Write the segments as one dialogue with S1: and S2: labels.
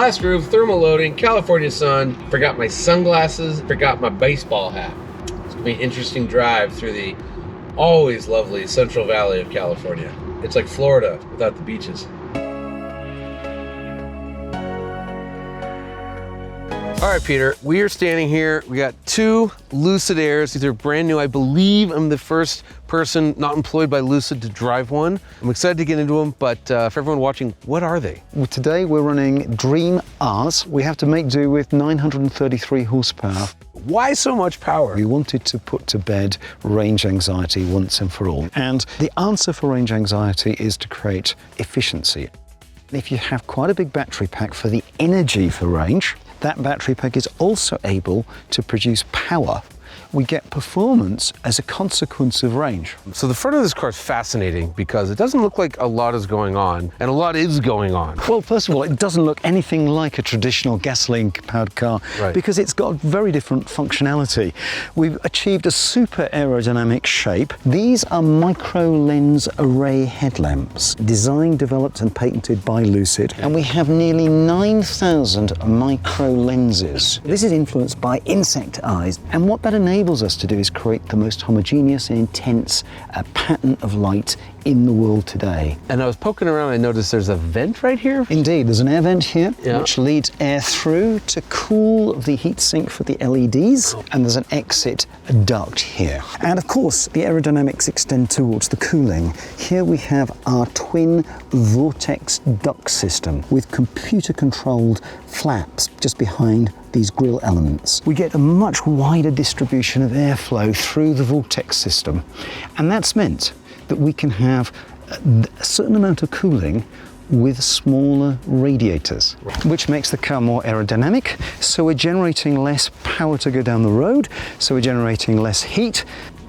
S1: glass roof, thermal loading, California sun. Forgot my sunglasses, forgot my baseball hat. It's gonna be an interesting drive through the always lovely Central Valley of California. It's like Florida without the beaches. All right, Peter, we are standing here. We got two Lucid Airs. These are brand new. I believe I'm the first person not employed by Lucid to drive one. I'm excited to get into them, but for everyone watching, what are they?
S2: Well, today we're running Dream R's. We have to make do with 933 horsepower.
S1: Why so much power?
S2: We wanted to put to bed range anxiety once and for all. And the answer for range anxiety is to create efficiency. If you have quite a big battery pack for the energy for range, that battery pack is also able to produce power. We get performance as a consequence of range.
S1: So the front of this car is fascinating because it doesn't look like a lot is going on, and a lot is going on.
S2: Well, first of all, it doesn't look anything like a traditional gasoline-powered car because it's got very different functionality. We've achieved a super aerodynamic shape. These are micro-lens array headlamps, designed, developed and patented by Lucid. And we have nearly 9,000 micro lenses. This is influenced by insect eyes, and what that enables us to do is create the most homogeneous and intense pattern of light in the world today.
S1: And I was poking around, I noticed there's a vent right here.
S2: Indeed, there's an air vent here, which leads air through to cool the heatsink for the LEDs, and there's an exit duct here. And of course, the aerodynamics extend towards the cooling. Here we have our twin vortex duct system with computer-controlled flaps just behind these grille elements. We get a much wider distribution of airflow through the vortex system, and that's meant that we can have a certain amount of cooling with smaller radiators, which makes the car more aerodynamic. So we're generating less power to go down the road, so we're generating less heat.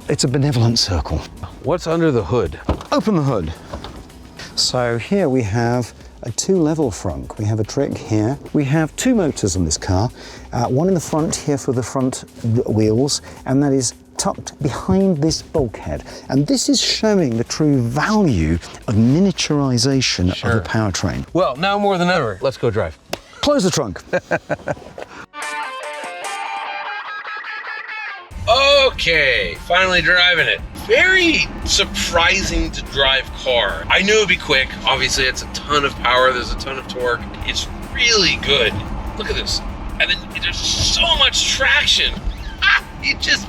S2: It's a benevolent circle.
S1: What's under the hood?
S2: Open the hood. So here we have a two-level frunk. We have a trick here. We have two motors on this car, one in the front here for the front wheels, and that is tucked behind this bulkhead. And this is showing the true value of miniaturization of the powertrain.
S1: Well, now more than ever, let's go drive.
S2: Close the trunk.
S1: Okay, finally driving it. Very surprising to drive car. I knew it'd be quick. Obviously, it's a ton of power. There's a ton of torque. It's really good. Look at this. And then there's so much traction. You just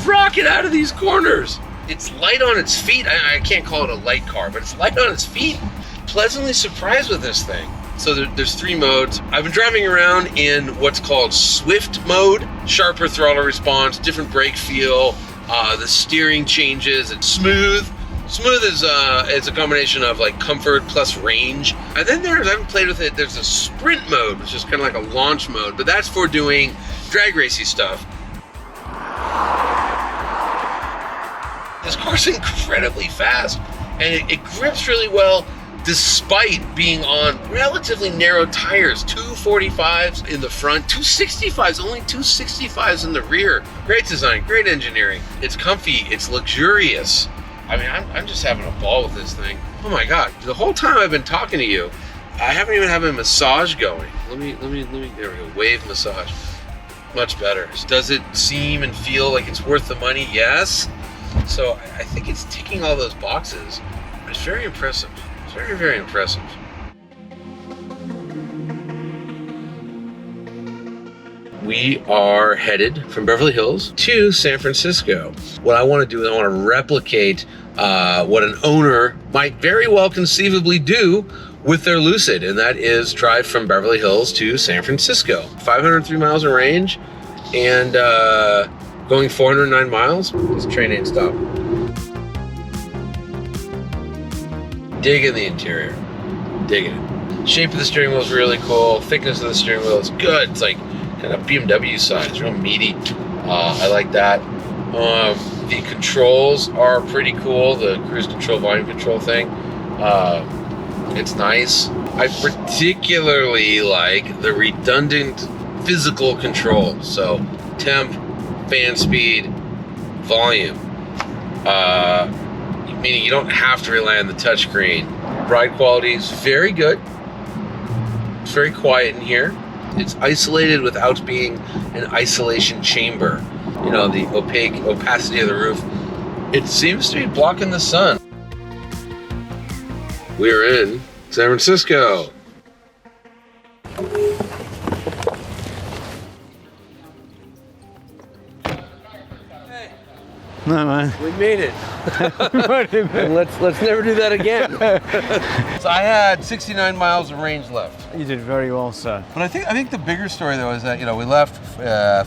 S1: rocket out of these corners. It's light on its feet. I can't call it a light car, but it's light on its feet. Pleasantly surprised with this thing. So there's three modes. I've been driving around in what's called Swift mode, sharper throttle response, different brake feel, the steering changes, it's smooth. Smooth is a combination of like comfort plus range. And then I haven't played with it, there's a sprint mode, which is kind of like a launch mode, but that's for doing drag racy stuff. This car's incredibly fast, and it grips really well despite being on relatively narrow tires. 245s in the front, 265s, only 265s in the rear. Great design, great engineering. It's comfy, it's luxurious. I mean, I'm just having a ball with this thing. Oh my God, the whole time I've been talking to you, I haven't even had a massage going. Let me, there we go, wave massage. Much better. Does it seem and feel like it's worth the money? Yes. So I think it's ticking all those boxes. It's very impressive. It's very, very impressive. We are headed from Beverly Hills to San Francisco. What I want to do is I want to replicate what an owner might very well conceivably do with their Lucid, and that is drive from Beverly Hills to San Francisco. 503 miles of range and going 409 miles. This train ain't stopped. Digging the interior, digging it. Shape of the steering wheel is really cool. Thickness of the steering wheel is good. It's like kind of BMW size, real meaty. I like that. The controls are pretty cool. The cruise control, volume control thing. It's nice. I particularly like the redundant physical control. So temp, fan speed, volume. Meaning you don't have to rely on the touchscreen. Ride quality is very good. It's very quiet in here. It's isolated without being an isolation chamber. You know, the opacity of the roof. It seems to be blocking the sun. We are in San Francisco.
S2: No, man.
S1: We made it. And let's never do that again. So I had 69 miles of range left.
S2: You did very well, sir.
S1: But I think the bigger story though is that, you know, we left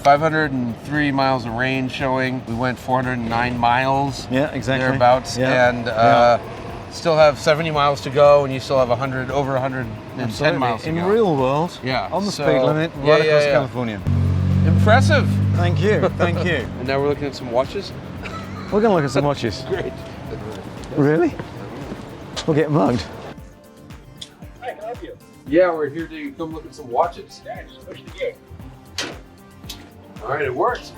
S1: 503 miles of range showing. We went 409 miles.
S2: Yeah, exactly.
S1: Thereabouts.
S2: Yeah.
S1: And still have 70 miles to go, and you still have over 110
S2: Absolutely.
S1: miles to
S2: in
S1: go.
S2: real world,
S1: Yeah.
S2: on the
S1: So,
S2: speed limit,
S1: yeah,
S2: right across
S1: yeah.
S2: California.
S1: Impressive.
S2: Thank you, thank you.
S1: And now we're looking at some watches.
S2: We're gonna look at some watches.
S1: Great.
S2: Really? We'll get mugged.
S3: Hi, can I help you?
S1: Yeah, we're here to come look at some watches.
S3: Yeah, just push the gate.
S1: All right, it worked.